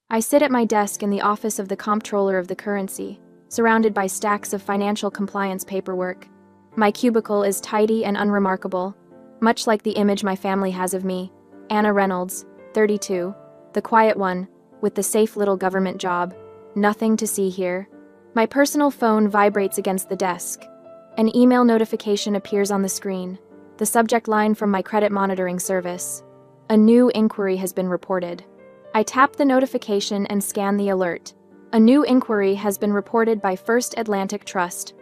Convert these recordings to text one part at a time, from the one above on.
I sit at my desk in the office of the comptroller of the currency, surrounded by stacks of financial compliance paperwork. My cubicle is tidy and unremarkable, much like the image my family has of me, Anna Reynolds, 32, the quiet one, with the safe little government job. Nothing to see here. My personal phone vibrates against the desk. An email notification appears on the screen, the subject line from my credit monitoring service. A new inquiry has been reported. I tap the notification and scan the alert. A new inquiry has been reported by First Atlantic Trust.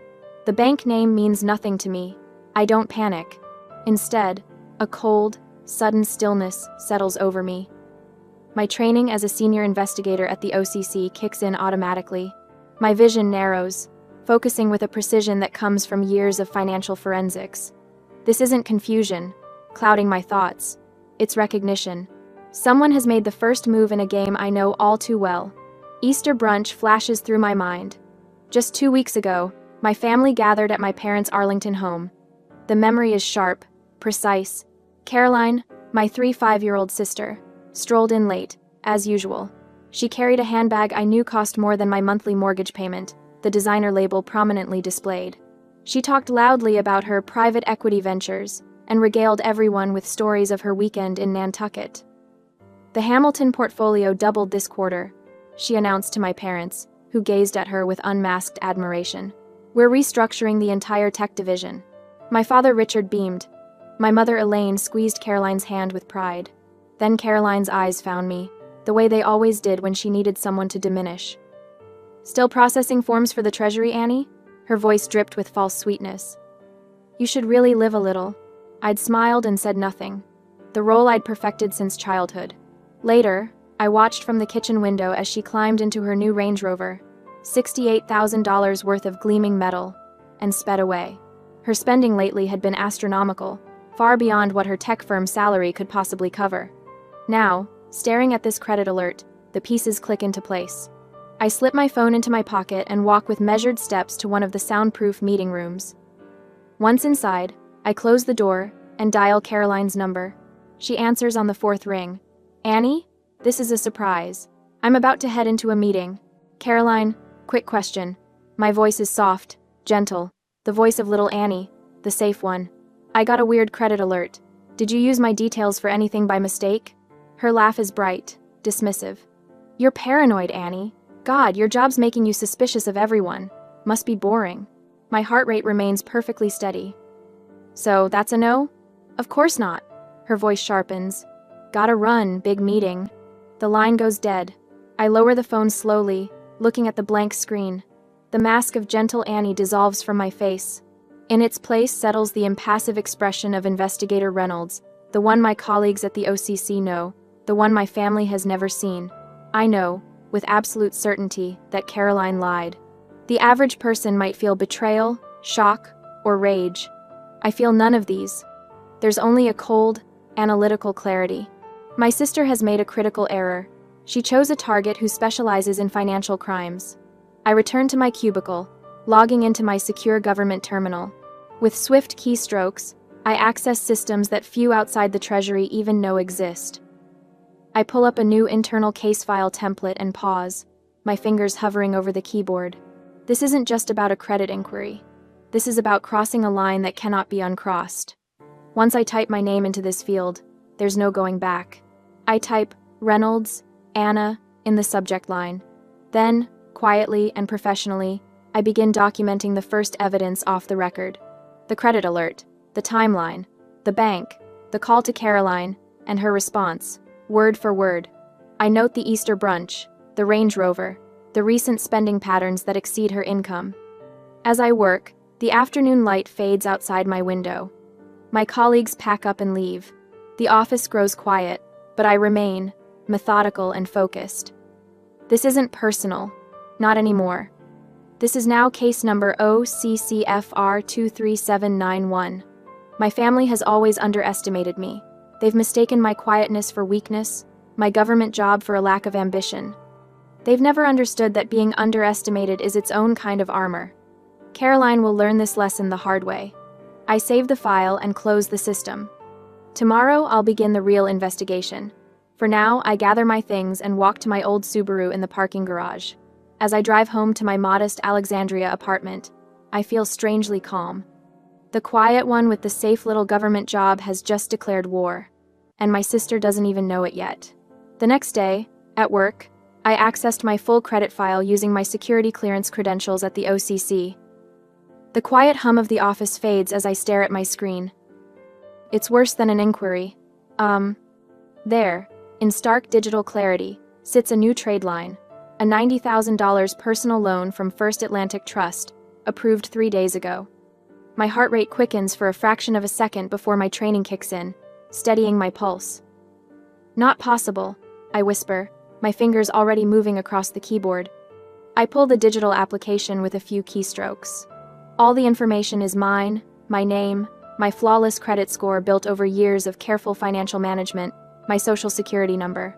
The bank name means nothing to me. I don't panic. Instead, a cold, sudden stillness settles over me. My training as a senior investigator at the OCC kicks in automatically. My vision narrows, focusing with a precision that comes from years of financial forensics. This isn't confusion, clouding my thoughts. It's recognition. Someone has made the first move in a game I know all too well. Easter brunch flashes through my mind. Just 2 weeks ago, my family gathered at my parents' Arlington home. The memory is sharp, precise. Caroline, my 5-year-old sister, strolled in late, as usual. She carried a handbag I knew cost more than my monthly mortgage payment, the designer label prominently displayed. She talked loudly about her private equity ventures and regaled everyone with stories of her weekend in Nantucket. The Hamilton portfolio doubled this quarter, she announced to my parents, who gazed at her with unmasked admiration. We're restructuring the entire tech division. My father Richard beamed. My mother Elaine squeezed Caroline's hand with pride. Then Caroline's eyes found me, the way they always did when she needed someone to diminish. Still processing forms for the Treasury, Annie? Her voice dripped with false sweetness. You should really live a little. I'd smiled and said nothing. The role I'd perfected since childhood. Later, I watched from the kitchen window as she climbed into her new Range Rover, $68,000 worth of gleaming metal, and sped away. Her spending lately had been astronomical, far beyond what her tech firm salary could possibly cover. Now, staring at this credit alert, the pieces click into place. I slip my phone into my pocket and walk with measured steps to one of the soundproof meeting rooms. Once inside, I close the door and dial Caroline's number. She answers on the 4th ring. Annie? This is a surprise. I'm about to head into a meeting. Caroline, quick question. My voice is soft, gentle, the voice of little Annie, the safe one. I got a weird credit alert. Did you use my details for anything by mistake? Her laugh is bright, dismissive. You're paranoid, Annie. God, your job's making you suspicious of everyone. Must be boring. My heart rate remains perfectly steady. So, that's a no? Of course not. Her voice sharpens. Gotta run, big meeting. The line goes dead. I lower the phone slowly, looking at the blank screen. The mask of gentle Annie dissolves from my face. In its place settles the impassive expression of Investigator Reynolds, the one my colleagues at the OCC know, the one my family has never seen. I know, with absolute certainty, that Caroline lied. The average person might feel betrayal, shock, or rage. I feel none of these. There's only a cold, analytical clarity. My sister has made a critical error. She chose a target who specializes in financial crimes. I return to my cubicle, logging into my secure government terminal. With swift keystrokes, I access systems that few outside the Treasury even know exist. I pull up a new internal case file template and pause, my fingers hovering over the keyboard. This isn't just about a credit inquiry. This is about crossing a line that cannot be uncrossed. Once I type my name into this field, there's no going back. I type Reynolds, Anna, in the subject line. Then, quietly and professionally, I begin documenting the first evidence off the record. The credit alert, the timeline, the bank, the call to Caroline, and her response, word for word. I note the Easter brunch, the Range Rover, the recent spending patterns that exceed her income. As I work, the afternoon light fades outside my window. My colleagues pack up and leave. The office grows quiet, but I remain, methodical and focused. This isn't personal, not anymore. This is now case number OCCFR 23791. My family has always underestimated me. They've mistaken my quietness for weakness, my government job for a lack of ambition. They've never understood that being underestimated is its own kind of armor. Caroline will learn this lesson the hard way. I save the file and close the system. Tomorrow, I'll begin the real investigation. For now, I gather my things and walk to my old Subaru in the parking garage. As I drive home to my modest Alexandria apartment, I feel strangely calm. The quiet one with the safe little government job has just declared war, and my sister doesn't even know it yet. The next day, at work, I accessed my full credit file using my security clearance credentials at the OCC. The quiet hum of the office fades as I stare at my screen. It's worse than an inquiry. There, in stark digital clarity, sits a new trade line, a $90,000 personal loan from First Atlantic Trust, approved 3 days ago. My heart rate quickens for a fraction of a second before my training kicks in, steadying my pulse. Not possible, I whisper, my fingers already moving across the keyboard. I pull the digital application with a few keystrokes. All the information is mine, my name, my flawless credit score built over years of careful financial management, my social security number.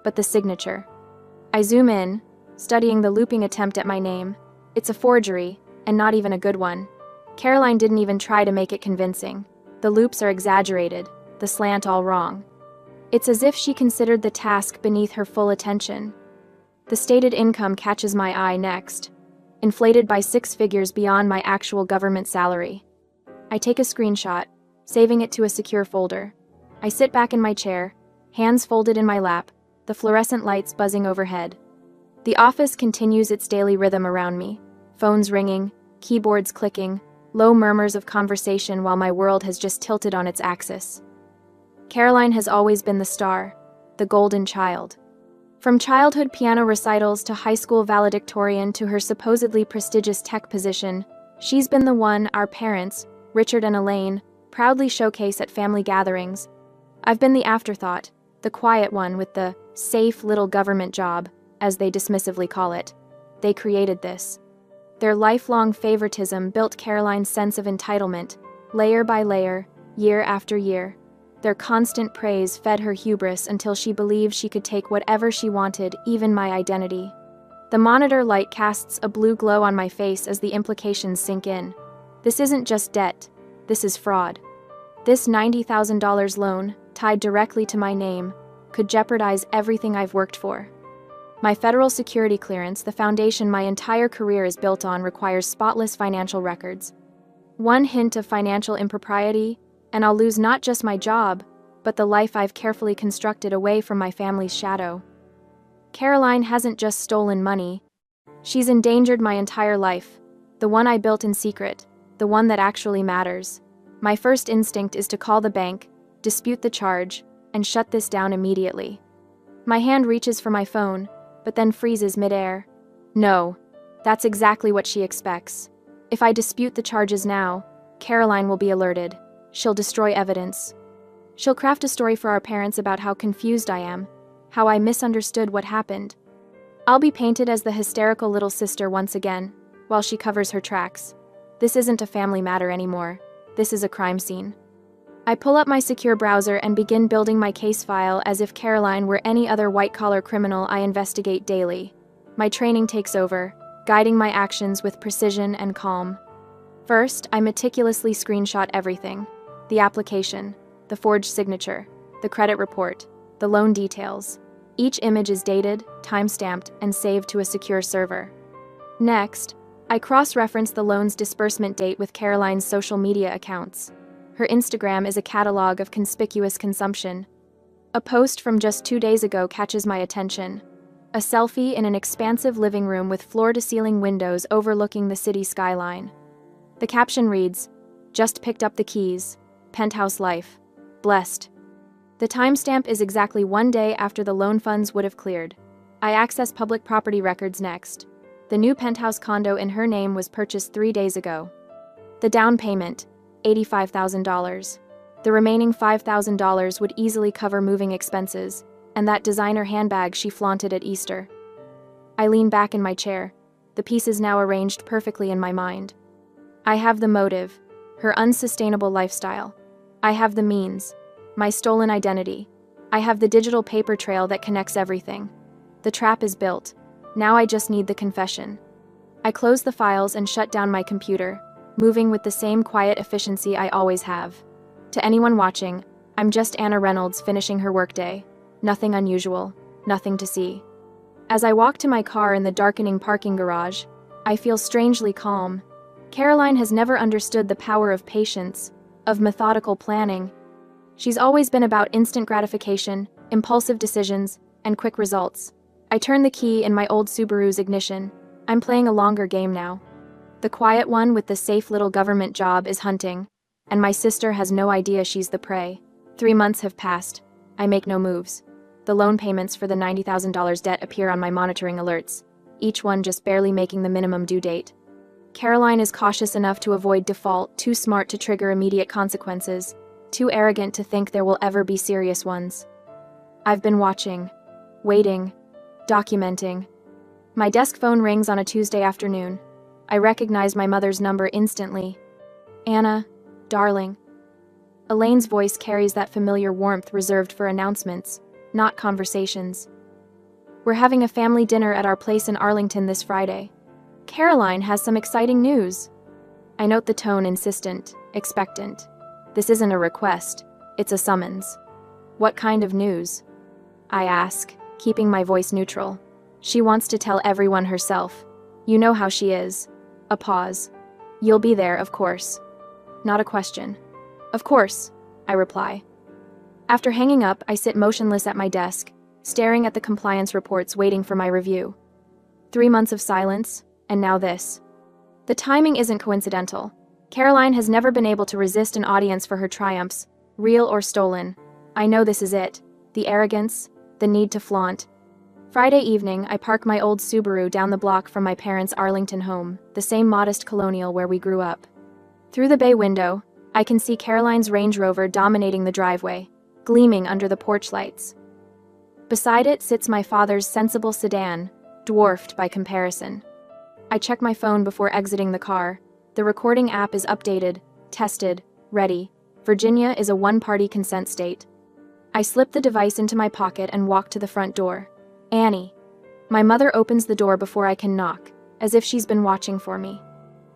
But the signature. I zoom in, studying the looping attempt at my name. It's a forgery, and not even a good one. Caroline didn't even try to make it convincing. The loops are exaggerated, the slant all wrong. It's as if she considered the task beneath her full attention. The stated income catches my eye next, inflated by 6 figures beyond my actual government salary. I take a screenshot, saving it to a secure folder. I sit back in my chair, hands folded in my lap, the fluorescent lights buzzing overhead. The office continues its daily rhythm around me, phones ringing, keyboards clicking, low murmurs of conversation while my world has just tilted on its axis. Caroline has always been the star, the golden child. From childhood piano recitals to high school valedictorian to her supposedly prestigious tech position, she's been the one our parents, Richard and Elaine, proudly showcase at family gatherings. I've been the afterthought, the quiet one with the safe little government job, as they dismissively call it. They created this. Their lifelong favoritism built Caroline's sense of entitlement, layer by layer, year after year. Their constant praise fed her hubris until she believed she could take whatever she wanted, even my identity. The monitor light casts a blue glow on my face as the implications sink in. This isn't just debt, this is fraud. This $90,000 loan, tied directly to my name, could jeopardize everything I've worked for. My federal security clearance, the foundation my entire career is built on, requires spotless financial records. One hint of financial impropriety, and I'll lose not just my job, but the life I've carefully constructed away from my family's shadow. Caroline hasn't just stolen money. She's endangered my entire life, the one I built in secret, the one that actually matters. My first instinct is to call the bank, dispute the charge, and shut this down immediately. My hand reaches for my phone, but then freezes midair. No, that's exactly what she expects. If I dispute the charges now, Caroline will be alerted. She'll destroy evidence. She'll craft a story for our parents about how confused I am, how I misunderstood what happened. I'll be painted as the hysterical little sister once again, while she covers her tracks. This isn't a family matter anymore. This is a crime scene. I pull up my secure browser and begin building my case file as if Caroline were any other white-collar criminal I investigate daily. My training takes over, guiding my actions with precision and calm. First, I meticulously screenshot everything. The application, the forged signature, the credit report, the loan details. Each image is dated, time-stamped, and saved to a secure server. Next, I cross-reference the loan's disbursement date with Caroline's social media accounts. Her Instagram is a catalog of conspicuous consumption. A post from just 2 days ago catches my attention. A selfie in an expansive living room with floor-to-ceiling windows overlooking the city skyline. The caption reads, "Just picked up the keys. Penthouse life. Blessed." The timestamp is exactly 1 day after the loan funds would have cleared. I access public property records next. The new penthouse condo in her name was purchased 3 days ago. The down payment, $85,000. The remaining $5,000 would easily cover moving expenses, and that designer handbag she flaunted at Easter. I lean back in my chair, the pieces now arranged perfectly in my mind. I have the motive, her unsustainable lifestyle. I have the means, my stolen identity. I have the digital paper trail that connects everything. The trap is built. Now I just need the confession. I close the files and shut down my computer, moving with the same quiet efficiency I always have. To anyone watching, I'm just Anna Reynolds finishing her workday. Nothing unusual, nothing to see. As I walk to my car in the darkening parking garage, I feel strangely calm. Caroline has never understood the power of patience, of methodical planning. She's always been about instant gratification, impulsive decisions, and quick results. I turn the key in my old Subaru's ignition. I'm playing a longer game now. The quiet one with the safe little government job is hunting, and my sister has no idea she's the prey. 3 months have passed. I make no moves. The loan payments for the $90,000 debt appear on my monitoring alerts, each one just barely making the minimum due date. Caroline is cautious enough to avoid default, too smart to trigger immediate consequences, too arrogant to think there will ever be serious ones. I've been watching, waiting, documenting. My desk phone rings on a Tuesday afternoon. I recognize my mother's number instantly. Anna, darling. Elaine's voice carries that familiar warmth reserved for announcements, not conversations. We're having a family dinner at our place in Arlington this Friday. Caroline has some exciting news. I note the tone insistent, expectant. This isn't a request, it's a summons. What kind of news? I ask, keeping my voice neutral. She wants to tell everyone herself. You know how she is. A pause. You'll be there, of course. Not a question. Of course, I reply. After hanging up, I sit motionless at my desk, staring at the compliance reports waiting for my review. 3 months of silence, and now this. The timing isn't coincidental. Caroline has never been able to resist an audience for her triumphs, real or stolen. I know this is it. The arrogance, the need to flaunt. Friday evening, I park my old Subaru down the block from my parents' Arlington home, the same modest colonial where we grew up. Through the bay window, I can see Caroline's Range Rover dominating the driveway, gleaming under the porch lights. Beside it sits my father's sensible sedan, dwarfed by comparison. I check my phone before exiting the car. The recording app is updated, tested, ready. Virginia is a one-party consent state. I slip the device into my pocket and walk to the front door. Annie. My mother opens the door before I can knock, as if she's been watching for me.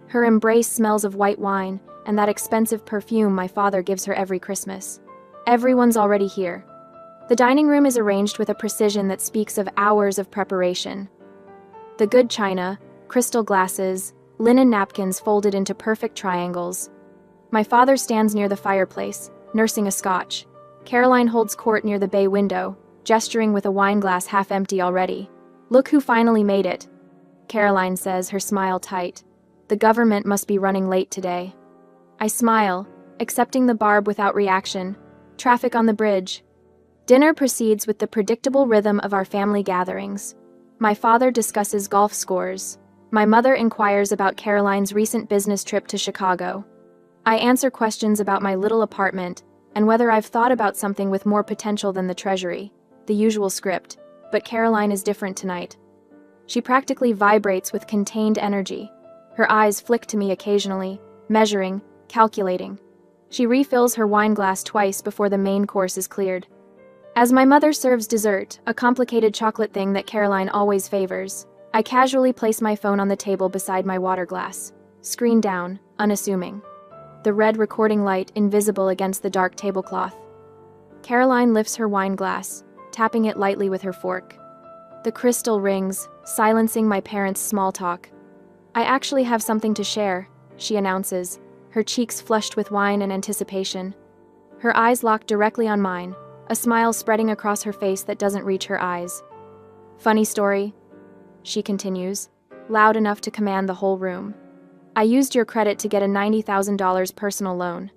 Her embrace smells of white wine and that expensive perfume my father gives her every Christmas. Everyone's already here. The dining room is arranged with a precision that speaks of hours of preparation. The good china, crystal glasses, linen napkins folded into perfect triangles. My father stands near the fireplace, nursing a scotch. Caroline holds court near the bay window, gesturing with a wine glass half empty already. Look who finally made it, Caroline says, her smile tight. The government must be running late today. I smile, accepting the barb without reaction. Traffic on the bridge. Dinner proceeds with the predictable rhythm of our family gatherings. My father discusses golf scores. My mother inquires about Caroline's recent business trip to Chicago. I answer questions about my little apartment and whether I've thought about something with more potential than the Treasury, the usual script, but Caroline is different tonight. She practically vibrates with contained energy. Her eyes flick to me occasionally, measuring, calculating. She refills her wine glass twice before the main course is cleared. As my mother serves dessert, a complicated chocolate thing that Caroline always favors, I casually place my phone on the table beside my water glass. Screen down, unassuming. The red recording light invisible against the dark tablecloth. Caroline lifts her wine glass, tapping it lightly with her fork. The crystal rings, silencing my parents' small talk. I actually have something to share, she announces, her cheeks flushed with wine and anticipation. Her eyes lock directly on mine, a smile spreading across her face that doesn't reach her eyes. Funny story, she continues, loud enough to command the whole room. I used your credit to get a $90,000 personal loan.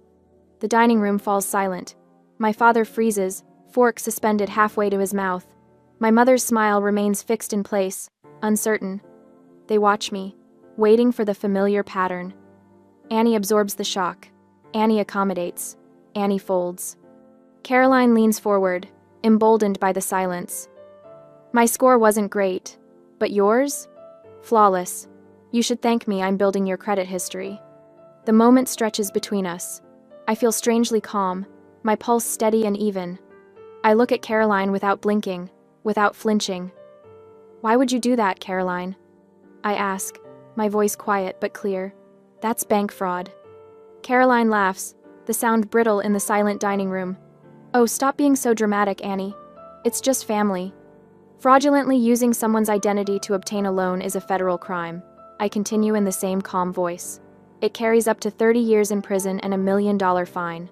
The dining room falls silent. My father freezes, fork suspended halfway to his mouth. My mother's smile remains fixed in place, uncertain. They watch me, waiting for the familiar pattern. Annie absorbs the shock. Annie accommodates. Annie folds. Caroline leans forward, emboldened by the silence. My score wasn't great, but yours? Flawless. You should thank me, I'm building your credit history. The moment stretches between us. I feel strangely calm, my pulse steady and even. I look at Caroline without blinking, without flinching. Why would you do that, Caroline? I ask, my voice quiet but clear. That's bank fraud. Caroline laughs, the sound brittle in the silent dining room. Oh, stop being so dramatic, Annie. It's just family. Fraudulently using someone's identity to obtain a loan is a federal crime. I continue in the same calm voice. It carries up to 30 years in prison and $1 million fine.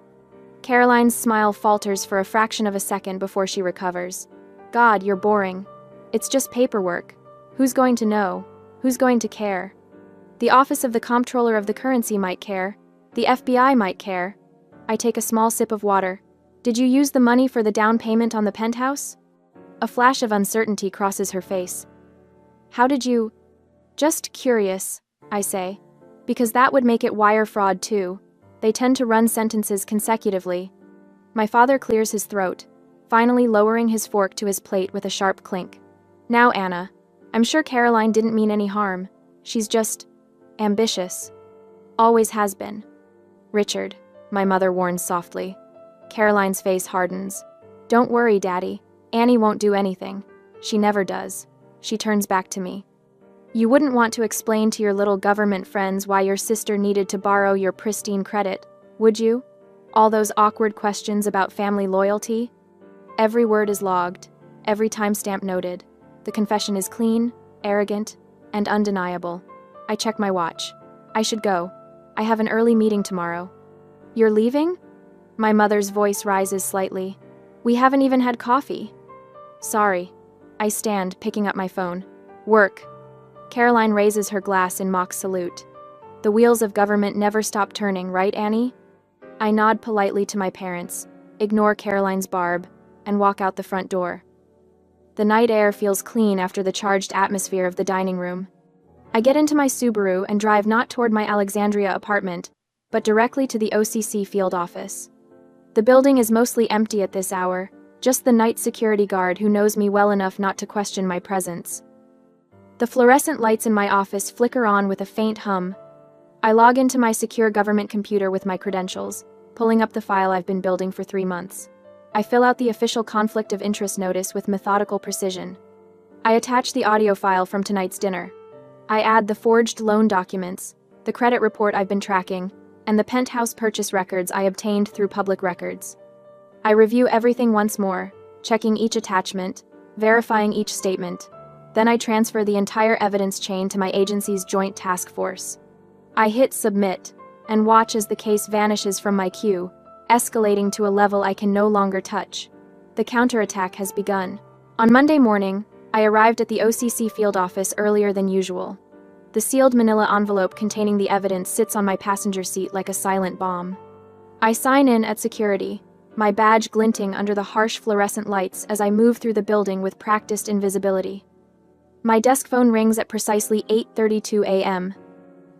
Caroline's smile falters for a fraction of a second before she recovers. God, you're boring. It's just paperwork. Who's going to know? Who's going to care? The Office of the Comptroller of the Currency might care. The FBI might care. I take a small sip of water. Did you use the money for the down payment on the penthouse? A flash of uncertainty crosses her face. How did you? Just curious, I say. Because that would make it wire fraud too. They tend to run sentences consecutively. My father clears his throat, finally lowering his fork to his plate with a sharp clink. Now, Anna, I'm sure Caroline didn't mean any harm. She's just ambitious. Always has been. Richard, my mother warns softly. Caroline's face hardens. Don't worry, Daddy. Annie won't do anything. She never does. She turns back to me. You wouldn't want to explain to your little government friends why your sister needed to borrow your pristine credit, would you? All those awkward questions about family loyalty? Every word is logged, every timestamp noted. The confession is clean, arrogant, and undeniable. I check my watch. I should go. I have an early meeting tomorrow. You're leaving? My mother's voice rises slightly. We haven't even had coffee. Sorry. I stand, picking up my phone. Work. Caroline raises her glass in mock salute. The wheels of government never stop turning, right, Annie? I nod politely to my parents, ignore Caroline's barb, and walk out the front door. The night air feels clean after the charged atmosphere of the dining room. I get into my Subaru and drive not toward my Alexandria apartment, but directly to the OCC field office. The building is mostly empty at this hour, just the night security guard who knows me well enough not to question my presence. The fluorescent lights in my office flicker on with a faint hum. I log into my secure government computer with my credentials, pulling up the file I've been building for 3 months. I fill out the official conflict of interest notice with methodical precision. I attach the audio file from tonight's dinner. I add the forged loan documents, the credit report I've been tracking, and the penthouse purchase records I obtained through public records. I review everything once more, checking each attachment, verifying each statement. Then I transfer the entire evidence chain to my agency's joint task force. I hit submit, and watch as the case vanishes from my queue, escalating to a level I can no longer touch. The counterattack has begun. On Monday morning, I arrived at the OCC field office earlier than usual. The sealed manila envelope containing the evidence sits on my passenger seat like a silent bomb. I sign in at security, my badge glinting under the harsh fluorescent lights as I move through the building with practiced invisibility. My desk phone rings at precisely 8:32 a.m.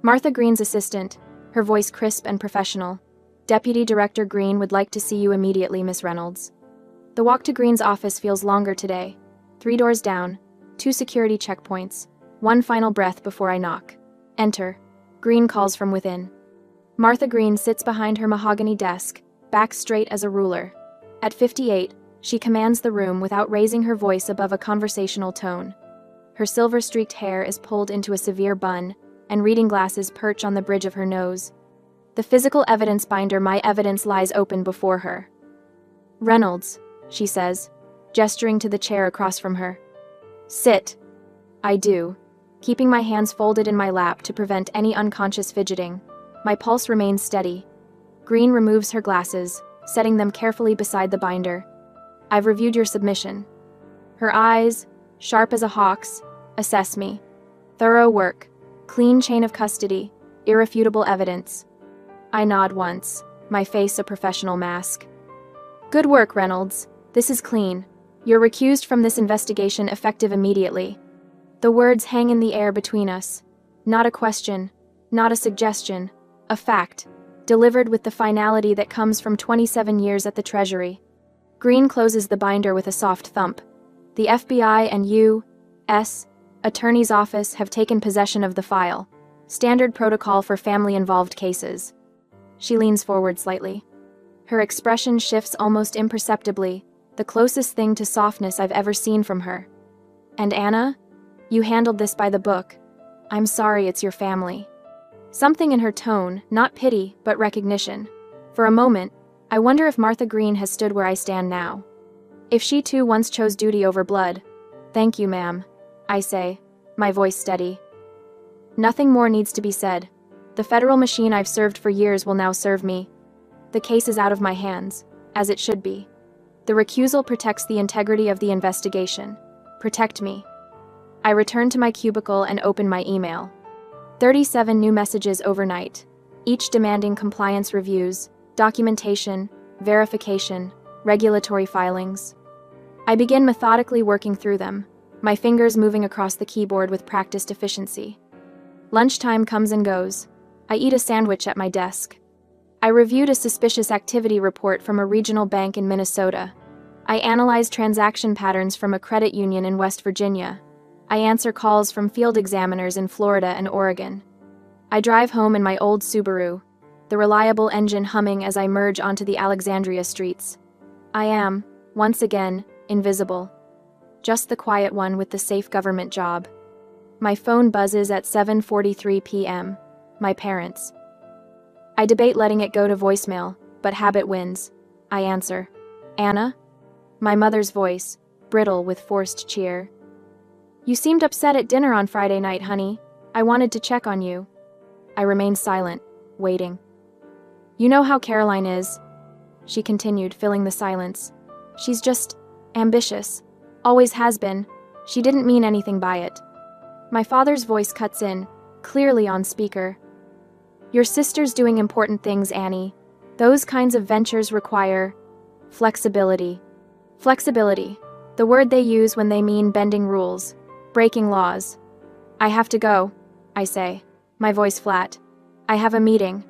Martha Green's assistant, her voice crisp and professional. Deputy Director Green would like to see you immediately, Miss Reynolds. The walk to Green's office feels longer today. 3 doors down, 2 security checkpoints, 1 final breath before I knock. Enter. Green calls from within. Martha Green sits behind her mahogany desk, back straight as a ruler. At 58, she commands the room without raising her voice above a conversational tone. Her silver-streaked hair is pulled into a severe bun, and reading glasses perch on the bridge of her nose. The physical evidence binder, my evidence, lies open before her. Reynolds, she says, gesturing to the chair across from her. Sit. I do, keeping my hands folded in my lap to prevent any unconscious fidgeting. My pulse remains steady. Green removes her glasses, setting them carefully beside the binder. I've reviewed your submission. Her eyes, sharp as a hawk's, assess me. Thorough work, clean chain of custody, irrefutable evidence. I nod once, my face a professional mask. Good work, Reynolds. This is clean. You're recused from this investigation effective immediately. The words hang in the air between us. Not a question, not a suggestion, a fact, delivered with the finality that comes from 27 years at the Treasury. Green closes the binder with a soft thump. The FBI and U.S. Attorney's Office have taken possession of the file. Standard protocol for family-involved cases. She leans forward slightly. Her expression shifts almost imperceptibly, the closest thing to softness I've ever seen from her. And Anna? You handled this by the book. I'm sorry it's your family. Something in her tone, not pity, but recognition. For a moment, I wonder if Martha Green has stood where I stand now. If she too once chose duty over blood. Thank you, ma'am, I say, my voice steady. Nothing more needs to be said. The federal machine I've served for years will now serve me. The case is out of my hands, as it should be. The recusal protects the integrity of the investigation. Protect me. I return to my cubicle and open my email. 37 new messages overnight, each demanding compliance reviews, documentation, verification, regulatory filings. I begin methodically working through them, my fingers moving across the keyboard with practiced efficiency. Lunchtime comes and goes. I eat a sandwich at my desk. I reviewed a suspicious activity report from a regional bank in Minnesota. I analyze transaction patterns from a credit union in West Virginia. I answer calls from field examiners in Florida and Oregon. I drive home in my old Subaru, the reliable engine humming as I merge onto the Alexandria streets. I am, once again, invisible. Just the quiet one with the safe government job. My phone buzzes at 7:43 p.m. My parents. I debate letting it go to voicemail, but habit wins. I answer. Anna? My mother's voice, brittle with forced cheer. You seemed upset at dinner on Friday night, honey. I wanted to check on you. I remained silent, waiting. You know how Caroline is, she continued, filling the silence. She's just ambitious. Always has been. She didn't mean anything by it. My father's voice cuts in, clearly on speaker. Your sister's doing important things, Annie. Those kinds of ventures require flexibility. Flexibility, the word they use when they mean bending rules, breaking laws. I have to go, I say, my voice flat. I have a meeting.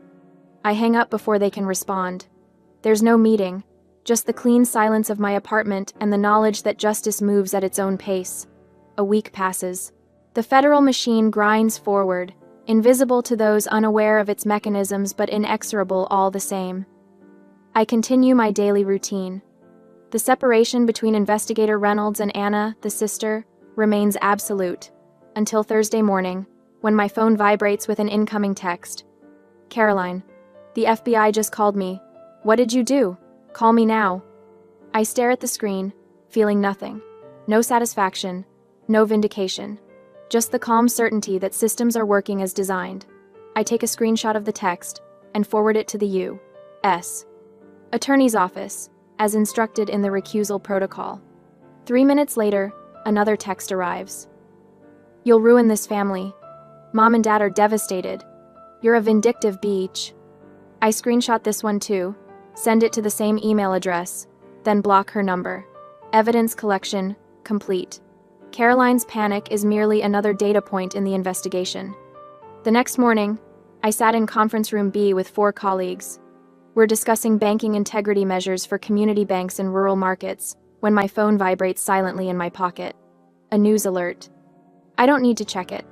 I hang up before they can respond. There's no meeting, just the clean silence of my apartment and the knowledge that justice moves at its own pace. A week passes. The federal machine grinds forward, invisible to those unaware of its mechanisms but inexorable all the same. I continue my daily routine. The separation between Investigator Reynolds and Anna, the sister, remains absolute, until Thursday morning, when my phone vibrates with an incoming text. Caroline, the FBI just called me. What did you do? Call me now. I stare at the screen, feeling nothing. No satisfaction, no vindication. Just the calm certainty that systems are working as designed. I take a screenshot of the text and forward it to the U.S. Attorney's Office, as instructed in the recusal protocol. 3 minutes later, another text arrives. You'll ruin this family. Mom and Dad are devastated. You're a vindictive bitch. I screenshot this one too, send it to the same email address, then block her number. Evidence collection complete. Caroline's panic is merely another data point in the investigation. The next morning, I sat in conference room B with 4 colleagues. We're discussing banking integrity measures for community banks in rural markets when my phone vibrates silently in my pocket. A news alert. I don't need to check it.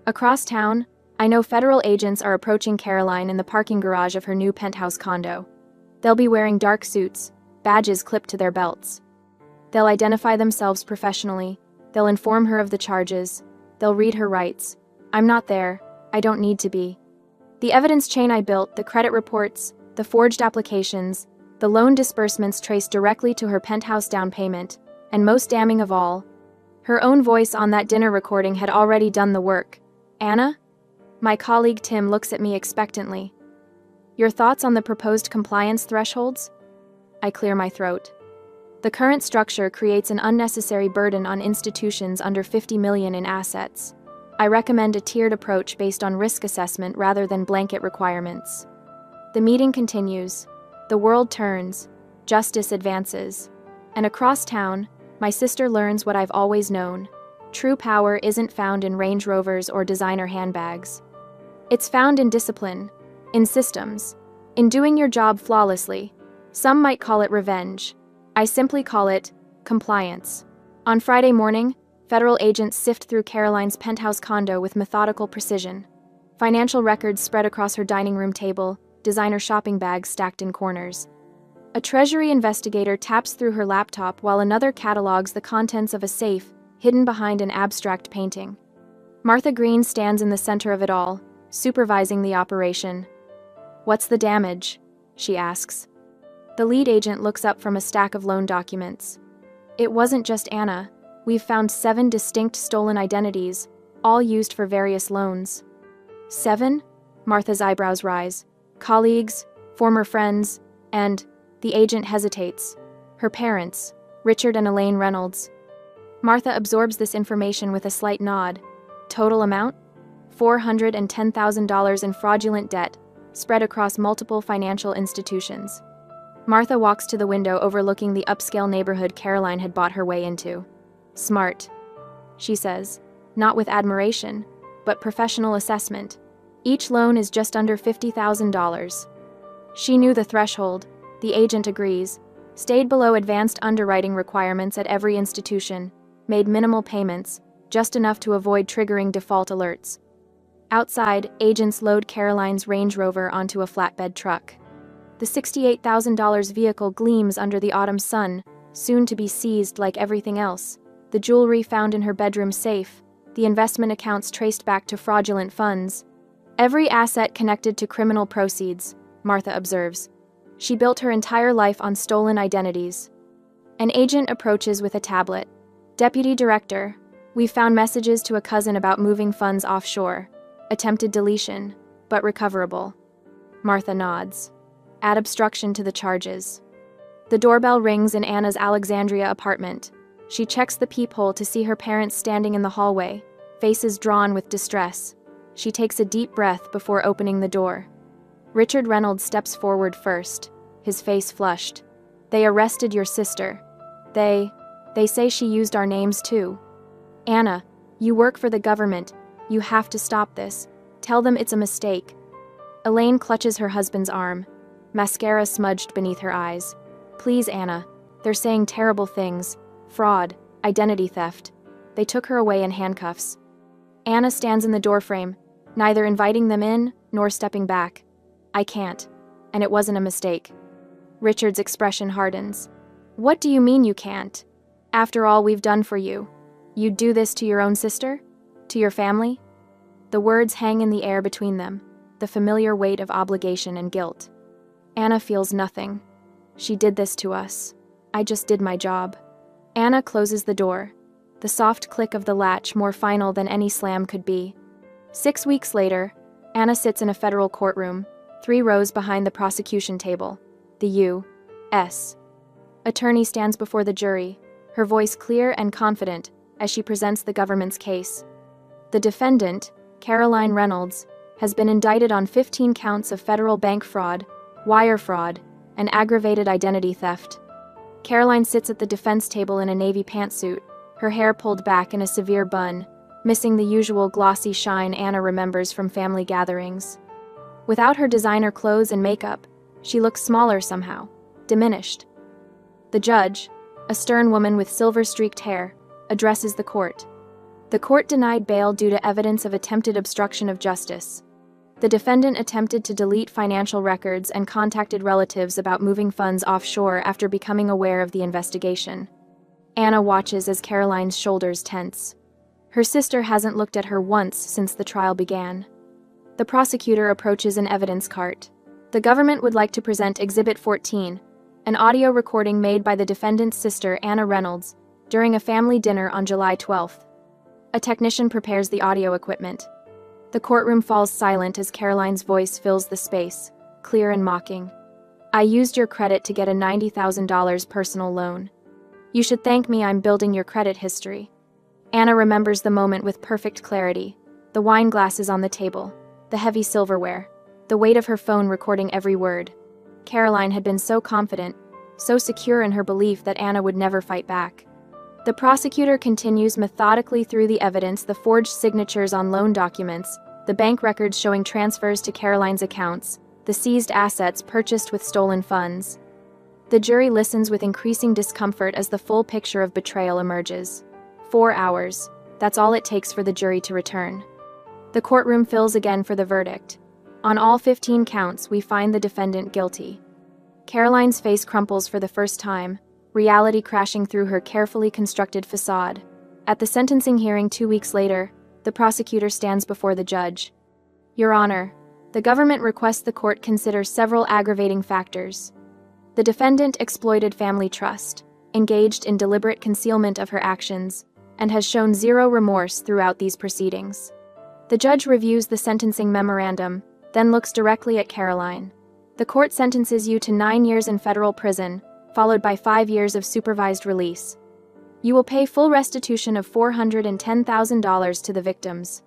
Across town, I know federal agents are approaching Caroline in the parking garage of her new penthouse condo. They'll be wearing dark suits, badges clipped to their belts. They'll identify themselves professionally. They'll inform her of the charges. They'll read her rights. I'm not there. I don't need to be. The evidence chain I built, the credit reports, the forged applications, the loan disbursements traced directly to her penthouse down payment, and most damning of all, her own voice on that dinner recording had already done the work. Anna? My colleague Tim looks at me expectantly. Your thoughts on the proposed compliance thresholds? I clear my throat. The current structure creates an unnecessary burden on institutions under $50 million in assets. I recommend a tiered approach based on risk assessment rather than blanket requirements. The meeting continues. The world turns. Justice advances. And across town, my sister learns what I've always known. True power isn't found in Range Rovers or designer handbags. It's found in discipline, in systems, in doing your job flawlessly. Some might call it revenge. I simply call it compliance. On Friday morning, federal agents sift through Caroline's penthouse condo with methodical precision. Financial records spread across her dining room table, designer shopping bags stacked in corners. A Treasury investigator taps through her laptop while another catalogs the contents of a safe hidden behind an abstract painting. Martha Green stands in the center of it all, supervising the operation. What's the damage? She asks. The lead agent looks up from a stack of loan documents. It wasn't just Anna. We've found 7 distinct stolen identities, all used for various loans. 7? Martha's eyebrows rise. Colleagues, former friends, and the agent hesitates. Her parents, Richard and Elaine Reynolds. Martha absorbs this information with a slight nod. Total amount? $410,000 in fraudulent debt, spread across multiple financial institutions. Martha walks to the window overlooking the upscale neighborhood Caroline had bought her way into. Smart, she says, not with admiration, but professional assessment. Each loan is just under $50,000. She knew the threshold, the agent agrees, stayed below advanced underwriting requirements at every institution, made minimal payments, just enough to avoid triggering default alerts. Outside, agents load Caroline's Range Rover onto a flatbed truck. The $68,000 vehicle gleams under the autumn sun, soon to be seized like everything else. The jewelry found in her bedroom safe, the investment accounts traced back to fraudulent funds. Every asset connected to criminal proceeds, Martha observes. She built her entire life on stolen identities. An agent approaches with a tablet. Deputy Director, we've found messages to a cousin about moving funds offshore. Attempted deletion, but recoverable. Martha nods. Add obstruction to the charges. The doorbell rings in Anna's Alexandria apartment. She checks the peephole to see her parents standing in the hallway, faces drawn with distress. She takes a deep breath before opening the door. Richard Reynolds steps forward first, his face flushed. They arrested your sister. They say she used our names too. Anna, you work for the government. You have to stop this. Tell them it's a mistake. Elaine clutches her husband's arm, mascara smudged beneath her eyes. Please, Anna. They're saying terrible things. Fraud, identity theft. They took her away in handcuffs. Anna stands in the doorframe, neither inviting them in nor stepping back. I can't. And it wasn't a mistake. Richard's expression hardens. What do you mean you can't? After all we've done for you, you'd do this to your own sister? To your family? The words hang in the air between them, the familiar weight of obligation and guilt. Anna feels nothing. She did this to us. I just did my job. Anna closes the door, the soft click of the latch more final than any slam could be. 6 weeks later, Anna sits in a federal courtroom, 3 rows behind the prosecution table. The U.S. attorney stands before the jury, her voice clear and confident as she presents the government's case. The defendant, Caroline Reynolds, has been indicted on 15 counts of federal bank fraud, wire fraud, and aggravated identity theft. Caroline sits at the defense table in a navy pantsuit, her hair pulled back in a severe bun, missing the usual glossy shine Anna remembers from family gatherings. Without her designer clothes and makeup, she looks smaller somehow, diminished. The judge, a stern woman with silver-streaked hair, addresses the court. The court denied bail due to evidence of attempted obstruction of justice. The defendant attempted to delete financial records and contacted relatives about moving funds offshore after becoming aware of the investigation. Anna watches as Caroline's shoulders tense. Her sister hasn't looked at her once since the trial began. The prosecutor approaches an evidence cart. The government would like to present Exhibit 14, an audio recording made by the defendant's sister, Anna Reynolds, during a family dinner on July 12th. A technician prepares the audio equipment. The courtroom falls silent as Caroline's voice fills the space, clear and mocking. I used your credit to get a $90,000 personal loan. You should thank me, I'm building your credit history. Anna remembers the moment with perfect clarity. The wine glasses on the table, the heavy silverware, the weight of her phone recording every word. Caroline had been so confident, so secure in her belief that Anna would never fight back. The prosecutor continues methodically through the evidence: the forged signatures on loan documents, the bank records showing transfers to Caroline's accounts, the seized assets purchased with stolen funds. The jury listens with increasing discomfort as the full picture of betrayal emerges. 4 hours. That's all it takes for the jury to return. The courtroom fills again for the verdict. On all 15 counts, we find the defendant guilty. Caroline's face crumples for the first time, reality crashing through her carefully constructed facade. At the sentencing hearing 2 weeks later, the prosecutor stands before the judge. Your Honor, the government requests the court consider several aggravating factors. The defendant exploited family trust. engaged in deliberate concealment of her actions, and has shown zero remorse throughout these proceedings. The judge reviews the sentencing memorandum, then looks directly at Caroline. The court sentences you to 9 years in federal prison, followed by 5 years of supervised release. You will pay full restitution of $410,000 to the victims.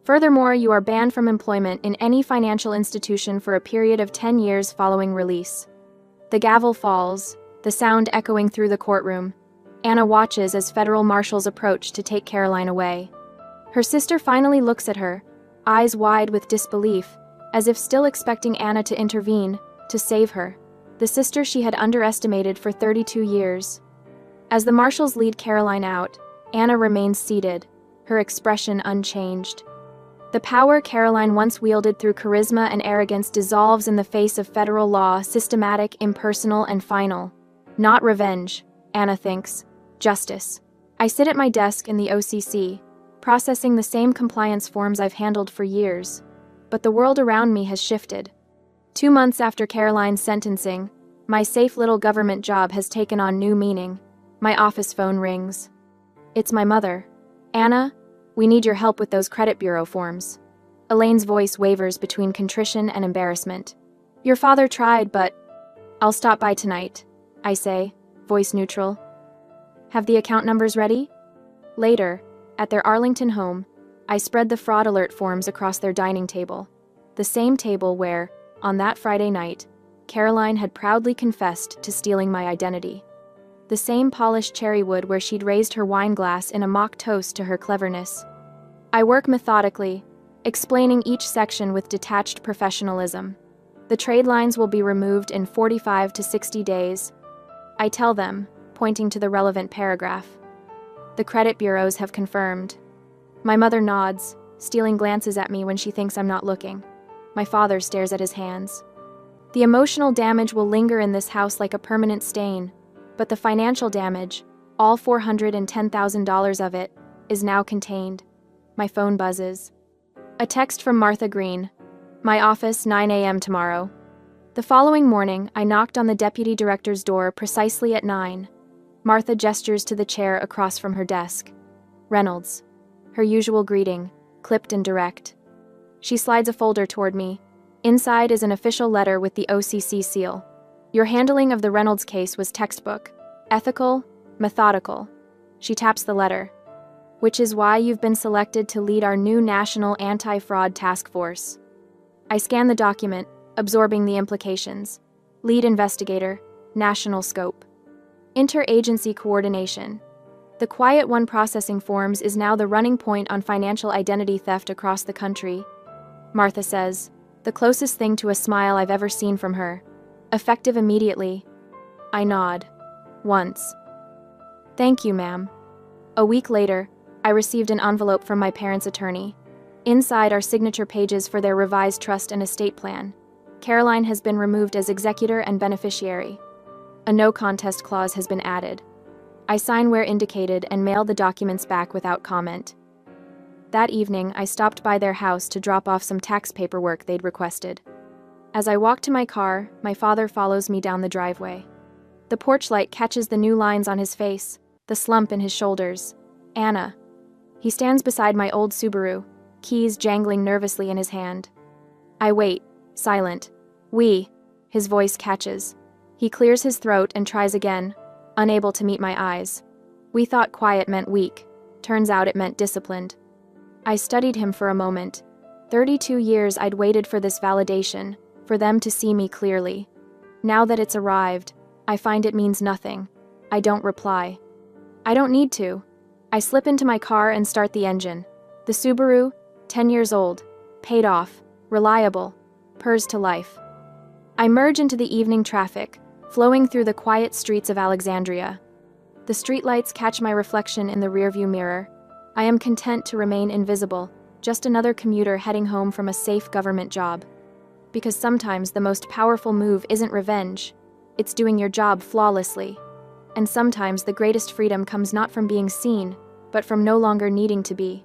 Furthermore, you are banned from employment in any financial institution for a period of 10 years following release. The gavel falls, the sound echoing through the courtroom. Anna watches as federal marshals approach to take Caroline away. Her sister finally looks at her, eyes wide with disbelief, as if still expecting Anna to intervene, to save her, the sister she had underestimated for 32 years. As the marshals lead Caroline out, Anna remains seated, her expression unchanged. The power Caroline once wielded through charisma and arrogance dissolves in the face of federal law, systematic, impersonal, and final. Not revenge, Anna thinks. Justice. I sit at my desk in the OCC, processing the same compliance forms I've handled for years. But the world around me has shifted. 2 months after Caroline's sentencing, my safe little government job has taken on new meaning. My office phone rings. It's my mother. Anna, we need your help with those credit bureau forms. Elaine's voice wavers between contrition and embarrassment. Your father tried, but... I'll stop by tonight, I say, voice neutral. Have the account numbers ready? Later, at their Arlington home, I spread the fraud alert forms across their dining table, the same table where, on that Friday night, Caroline had proudly confessed to stealing my identity. The same polished cherry wood where she'd raised her wine glass in a mock toast to her cleverness. I work methodically, explaining each section with detached professionalism. The trade lines will be removed in 45 to 60 days. I tell them, pointing to the relevant paragraph. The credit bureaus have confirmed. My mother nods, stealing glances at me when she thinks I'm not looking. My father stares at his hands. The emotional damage will linger in this house like a permanent stain, but the financial damage, all $410,000 of it, is now contained. My phone buzzes. A text from Martha Green. My office, 9 a.m. tomorrow. The following morning, I knocked on the deputy director's door precisely at 9. Martha gestures to the chair across from her desk. Reynolds. Her usual greeting, clipped and direct. She slides a folder toward me. Inside is an official letter with the OCC seal. Your handling of the Reynolds case was textbook, ethical, methodical. She taps the letter. Which is why you've been selected to lead our new National Anti-Fraud Task Force. I scan the document, absorbing the implications. Lead investigator, national scope. Interagency coordination. The Quiet One processing forms is now the running point on financial identity theft across the country. Martha says, the closest thing to a smile I've ever seen from her. Effective immediately. I nod. Once. Thank you, ma'am. A week later, I received an envelope from my parents' attorney. Inside are signature pages for their revised trust and estate plan. Caroline has been removed as executor and beneficiary. A no-contest clause has been added. I sign where indicated and mail the documents back without comment. That evening, I stopped by their house to drop off some tax paperwork they'd requested. As I walk to my car, my father follows me down the driveway. The porch light catches the new lines on his face, the slump in his shoulders. Anna. He stands beside my old Subaru, keys jangling nervously in his hand. I wait, silent. His voice catches. He clears his throat and tries again, unable to meet my eyes. We thought quiet meant weak. Turns out it meant disciplined. I studied him for a moment. 32 years I'd waited for this validation, for them to see me clearly. Now that it's arrived, I find it means nothing. I don't reply. I don't need to. I slip into my car and start the engine. The Subaru, 10 years old, paid off, reliable, purrs to life. I merge into the evening traffic, flowing through the quiet streets of Alexandria. The streetlights catch my reflection in the rearview mirror. I am content to remain invisible, just another commuter heading home from a safe government job. Because sometimes the most powerful move isn't revenge, it's doing your job flawlessly. And sometimes the greatest freedom comes not from being seen, but from no longer needing to be.